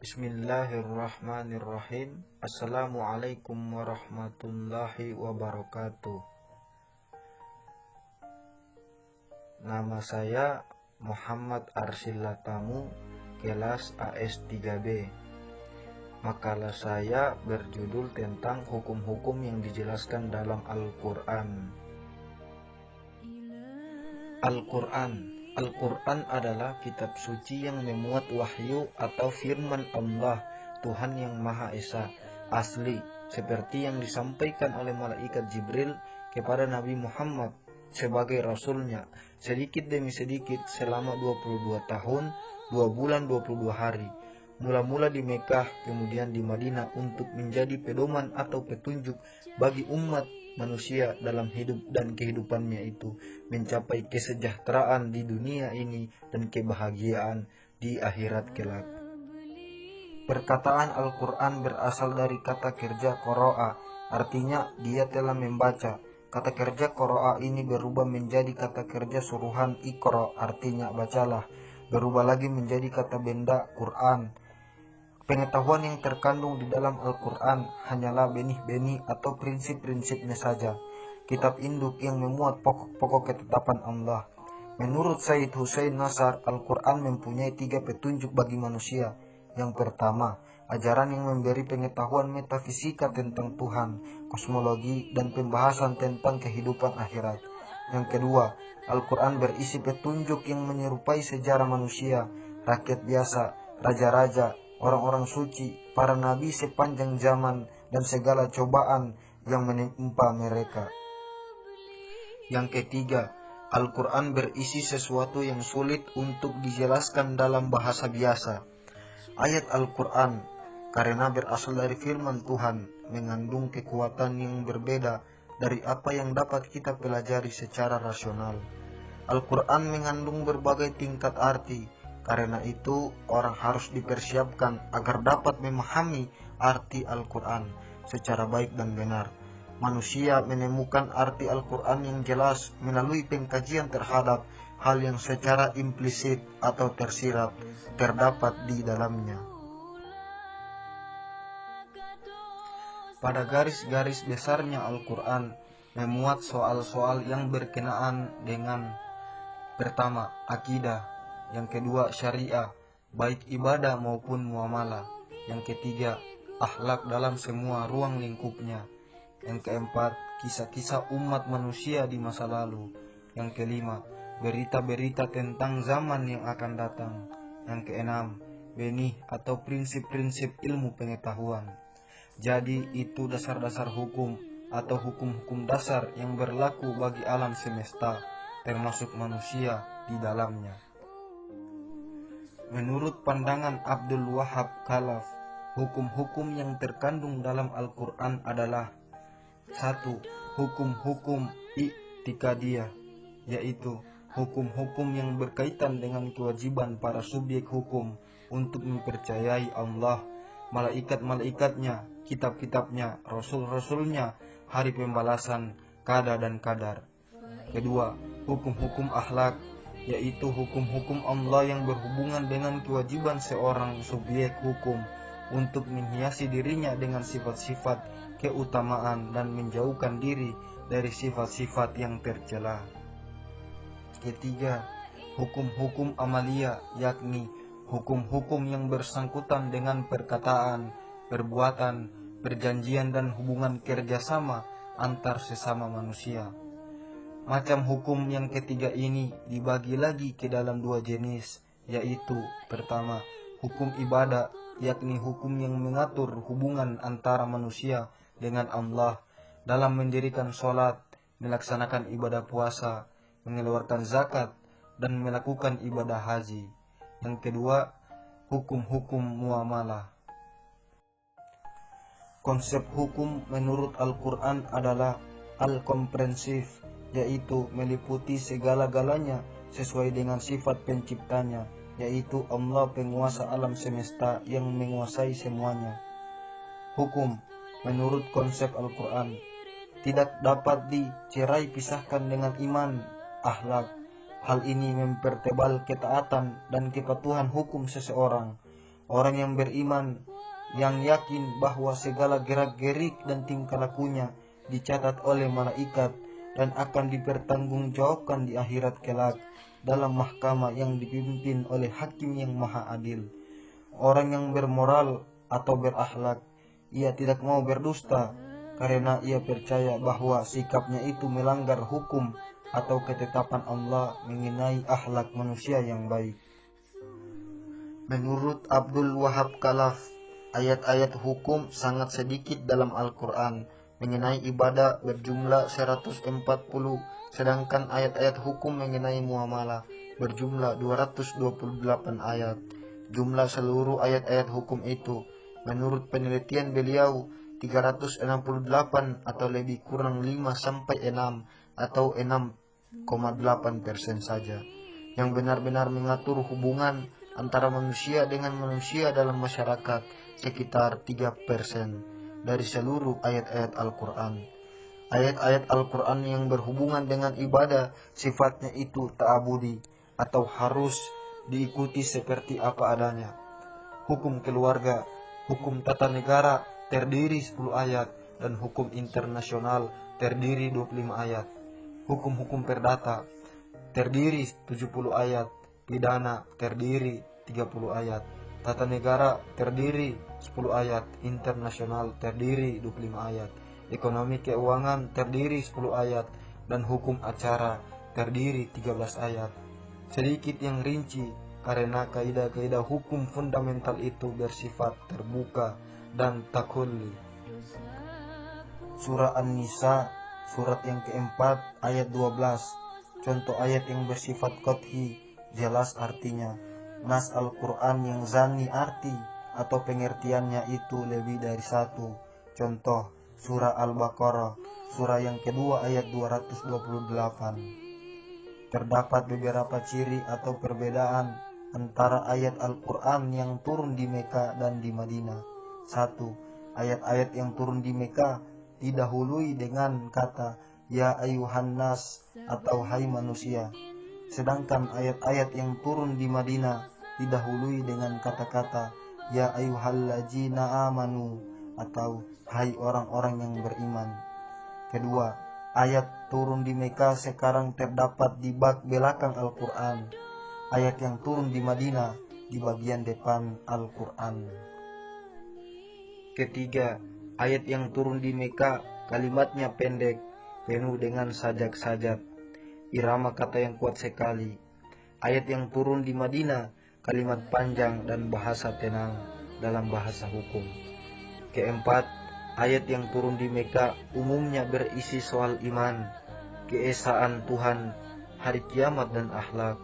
Bismillahirrahmanirrahim. Assalamualaikum warahmatullahi wabarakatuh. Nama saya Muhammad Arsyil Latamu, kelas AS3B. Makalah saya berjudul tentang hukum-hukum yang dijelaskan dalam Al-Quran. Al-Quran adalah kitab suci yang memuat wahyu atau firman Allah, Tuhan yang Maha Esa, asli, seperti yang disampaikan oleh malaikat Jibril kepada Nabi Muhammad sebagai Rasulnya, sedikit demi sedikit selama 22 tahun, 2 bulan 22 hari. Mula-mula di Mekah, kemudian di Madinah untuk menjadi pedoman atau petunjuk bagi umat manusia dalam hidup dan kehidupannya itu, mencapai kesejahteraan di dunia ini dan kebahagiaan di akhirat kelak. Perkataan Al-Quran berasal dari kata kerja qara'a, artinya dia telah membaca. Kata kerja qara'a ini berubah menjadi kata kerja suruhan iqra, artinya bacalah, berubah lagi menjadi kata benda Quran. Pengetahuan yang terkandung di dalam Al-Quran hanyalah benih-benih atau prinsip-prinsipnya saja, kitab induk yang memuat pokok-pokok ketetapan Allah. Menurut Said Hussein Nasar, Al-Quran mempunyai 3 petunjuk bagi manusia. Yang pertama, ajaran yang memberi pengetahuan metafisika tentang Tuhan, kosmologi, dan pembahasan tentang kehidupan akhirat. Yang kedua, Al-Quran berisi petunjuk yang menyerupai sejarah manusia, rakyat biasa, raja-raja, orang-orang suci, para nabi sepanjang zaman, dan segala cobaan yang menimpa mereka. Yang ketiga, Al-Quran berisi sesuatu yang sulit untuk dijelaskan dalam bahasa biasa. Ayat Al-Quran, karena berasal dari firman Tuhan, mengandung kekuatan yang berbeda dari apa yang dapat kita pelajari secara rasional. Al-Quran mengandung berbagai tingkat arti. Karena itu, orang harus dipersiapkan agar dapat memahami arti Al-Quran secara baik dan benar. Manusia menemukan arti Al-Quran yang jelas melalui pengkajian terhadap hal yang secara implisit atau tersirat terdapat di dalamnya. Pada garis-garis besarnya Al-Quran memuat soal-soal yang berkenaan dengan: pertama, akidah; yang kedua, syariah, baik ibadah maupun muamalah; yang ketiga, akhlak dalam semua ruang lingkupnya; yang keempat, kisah-kisah umat manusia di masa lalu; yang kelima, berita-berita tentang zaman yang akan datang; yang keenam, benih atau prinsip-prinsip ilmu pengetahuan. Jadi itu dasar-dasar hukum atau hukum-hukum dasar yang berlaku bagi alam semesta, termasuk manusia di dalamnya. Menurut pandangan Abdul Wahab Khalaf, hukum-hukum yang terkandung dalam Al-Quran adalah: 1. Hukum-hukum i'tikadiyah, yaitu hukum-hukum yang berkaitan dengan kewajiban para subjek hukum untuk mempercayai Allah, malaikat-malaikatnya, kitab-kitabnya, rasul-rasulnya, hari pembalasan, qada dan qadar. Kedua, hukum-hukum akhlak, yaitu hukum-hukum Allah yang berhubungan dengan kewajiban seorang subjek hukum untuk menghiasi dirinya dengan sifat-sifat keutamaan dan menjauhkan diri dari sifat-sifat yang tercela. Ketiga, hukum-hukum amalia, yakni hukum-hukum yang bersangkutan dengan perkataan, perbuatan, perjanjian dan hubungan kerjasama antar sesama manusia. Macam hukum yang ketiga ini dibagi lagi ke dalam 2 jenis, yaitu: pertama, hukum ibadah, yakni hukum yang mengatur hubungan antara manusia dengan Allah dalam mendirikan sholat, melaksanakan ibadah puasa, mengeluarkan zakat, dan melakukan ibadah haji. Yang kedua, hukum-hukum muamalah. Konsep hukum menurut Al-Quran adalah al-komprehensif, yaitu meliputi segala-galanya sesuai dengan sifat penciptanya, yaitu Allah penguasa alam semesta yang menguasai semuanya. Hukum menurut konsep Al-Quran tidak dapat dicerai pisahkan dengan iman, akhlak. Hal ini mempertebal ketaatan dan kepatuhan hukum seseorang. Orang yang beriman, yang yakin bahwa segala gerak-gerik dan tingkah lakunya dicatat oleh malaikat dan akan dipertanggungjawabkan di akhirat kelak dalam mahkamah yang dipimpin oleh hakim yang maha adil. Orang yang bermoral atau berakhlak, ia tidak mau berdusta karena ia percaya bahwa sikapnya itu melanggar hukum atau ketetapan Allah mengenai akhlak manusia yang baik. Menurut Abdul Wahab Khalaf, ayat-ayat hukum sangat sedikit dalam Al-Quran. Mengenai ibadah berjumlah 140, sedangkan ayat-ayat hukum mengenai muamalah berjumlah 228 ayat. Jumlah seluruh ayat-ayat hukum itu, menurut penelitian beliau, 368 atau lebih kurang 5-6 atau 6,8% saja, yang benar-benar mengatur hubungan antara manusia dengan manusia dalam masyarakat, sekitar 3% dari seluruh ayat-ayat Al-Quran. Ayat-ayat Al-Quran yang berhubungan dengan ibadah sifatnya itu ta'abudi atau harus diikuti seperti apa adanya. Hukum keluarga, hukum tata negara terdiri 10 ayat dan hukum internasional terdiri 25 ayat. Hukum-hukum perdata terdiri 70 ayat, pidana terdiri 30 ayat. Tata negara terdiri 10 ayat, internasional terdiri 25 ayat, ekonomi keuangan terdiri 10 ayat, dan hukum acara terdiri 13 ayat. Sedikit yang rinci karena kaidah-kaidah hukum fundamental itu bersifat terbuka dan takulli. Surah An-Nisa, surat yang keempat, ayat 12. Contoh ayat yang bersifat qat'i, jelas artinya. Nas Al-Quran yang zani arti atau pengertiannya itu lebih dari satu. Contoh surah Al-Baqarah, surah yang kedua ayat 228. Terdapat beberapa ciri atau perbedaan antara ayat Al-Quran yang turun di Mekah dan di Madinah. 1. Ayat-ayat yang turun di Mekah didahului dengan kata ya ayuhan nas atau hai manusia. Sedangkan ayat-ayat yang turun di Madinah didahului dengan kata-kata ya ayyuhallazina amanu atau hai orang-orang yang beriman. Kedua, ayat turun di Mekah sekarang terdapat di bak belakang Al-Quran. Ayat yang turun di Madinah di bagian depan Al-Quran. Ketiga, ayat yang turun di Mekah kalimatnya pendek, penuh dengan sajak-sajak, irama kata yang kuat sekali. Ayat yang turun di Madinah kalimat panjang dan bahasa tenang dalam bahasa hukum. Keempat, ayat yang turun di Mekah umumnya berisi soal iman, keesaan Tuhan, hari kiamat dan akhlak.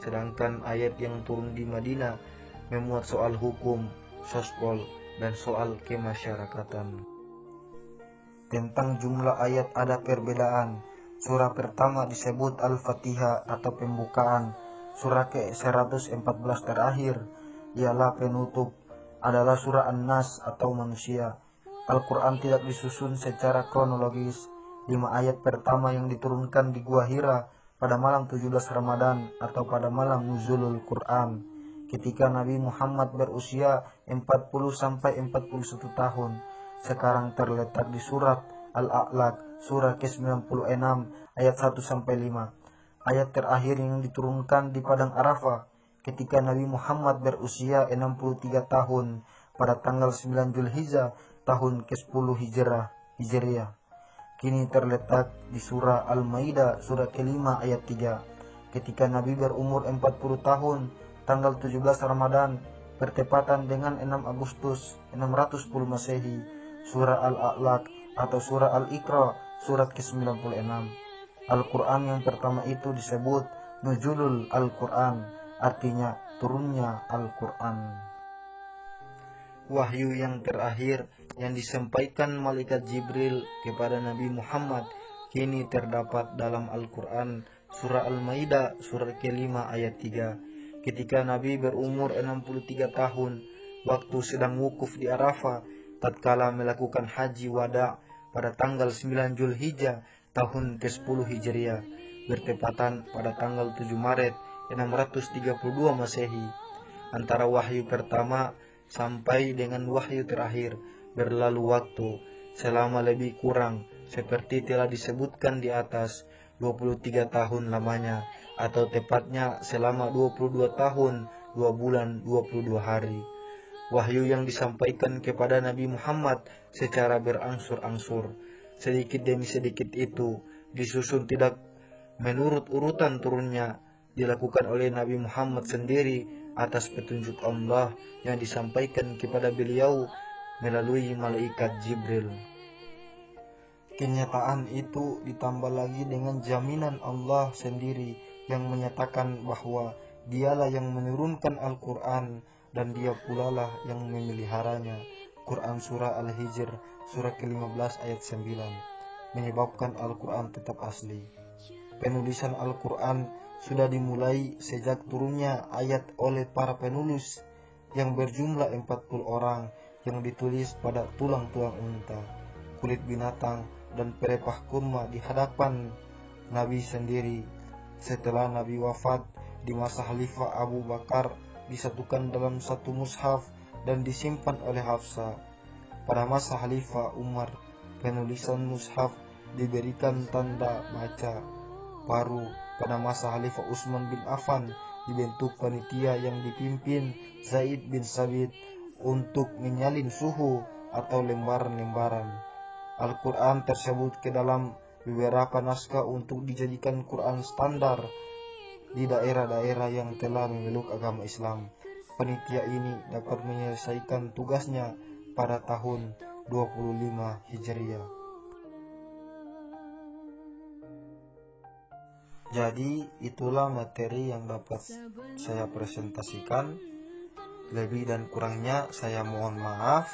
Sedangkan ayat yang turun di Madinah memuat soal hukum, sosial, dan soal kemasyarakatan. Tentang jumlah ayat ada perbedaan. Surah pertama disebut Al-Fatihah atau pembukaan. Surah ke-114 terakhir ialah penutup, adalah surah An-Nas atau manusia. Al-Quran tidak disusun secara kronologis. 5 ayat pertama yang diturunkan di Gua Hira pada malam 17 Ramadan atau pada malam Nuzulul Quran, ketika Nabi Muhammad berusia 40-41 tahun, sekarang terletak di surat Al-A'laq, surah ke-96 ayat 1-5. Ayat terakhir yang diturunkan di Padang Arafah ketika Nabi Muhammad berusia 63 tahun pada tanggal 9 Zulhijjah tahun ke-10 Hijriah. Kini terletak di surah Al-Maidah surah ke-5 ayat 3 ketika Nabi berumur 40 tahun tanggal 17 Ramadan bertepatan dengan 6 Agustus 610 Masehi. Surah Al-A'laq atau surah Al-Iqra surat ke-96. Al-Quran yang pertama itu disebut Nuzulul Al-Quran, artinya turunnya Al-Quran. Wahyu yang terakhir yang disampaikan malaikat Jibril kepada Nabi Muhammad kini terdapat dalam Al-Quran surah Al-Maidah surah ke-5 ayat 3. Ketika Nabi berumur 63 tahun, waktu sedang wukuf di Arafah, tatkala melakukan haji wada pada tanggal 9 Zulhijjah tahun ke-10 Hijriah, bertepatan pada tanggal 7 Maret 632 Masehi. Antara wahyu pertama sampai dengan wahyu terakhir. Berlalu waktu selama lebih kurang seperti telah disebutkan di atas 23 tahun lamanya, atau tepatnya selama 22 tahun 2 bulan 22 hari. Wahyu yang disampaikan kepada Nabi Muhammad secara berangsur-angsur, sedikit demi sedikit itu disusun tidak menurut urutan turunnya, dilakukan oleh Nabi Muhammad sendiri atas petunjuk Allah yang disampaikan kepada beliau melalui malaikat Jibril. Kenyataan itu ditambah lagi dengan jaminan Allah sendiri yang menyatakan bahwa Dialah yang menurunkan Al-Quran dan Dia pula lah yang memeliharanya. Quran Surah Al-Hijr surah ke-15 ayat 9, menyebabkan Al-Quran tetap asli. Penulisan Al-Quran sudah dimulai sejak turunnya ayat oleh para penulis yang berjumlah 40 orang, yang ditulis pada tulang-tulang unta, kulit binatang, dan pelepah kurma di hadapan Nabi sendiri. Setelah Nabi wafat di masa Khalifah Abu Bakar, disatukan dalam satu mushaf dan disimpan oleh Hafsah. Pada masa Khalifah Umar, penulisan mushaf diberikan tanda baca baru. Pada masa Khalifah Utsman bin Affan, dibentuk panitia yang dipimpin Zaid bin Sabit untuk menyalin suhu atau lembaran-lembaran Al-Quran tersebut ke dalam beberapa naskah untuk dijadikan Quran standar di daerah-daerah yang telah memeluk agama Islam. Panitia ini dapat menyelesaikan tugasnya pada tahun 25 Hijriah. Jadi itulah materi yang dapat saya presentasikan. Lebih dan kurangnya saya mohon maaf.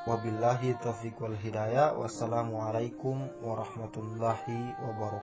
Wabillahi taufiq wal hidayah. Wassalamualaikum warahmatullahi wabarakatuh.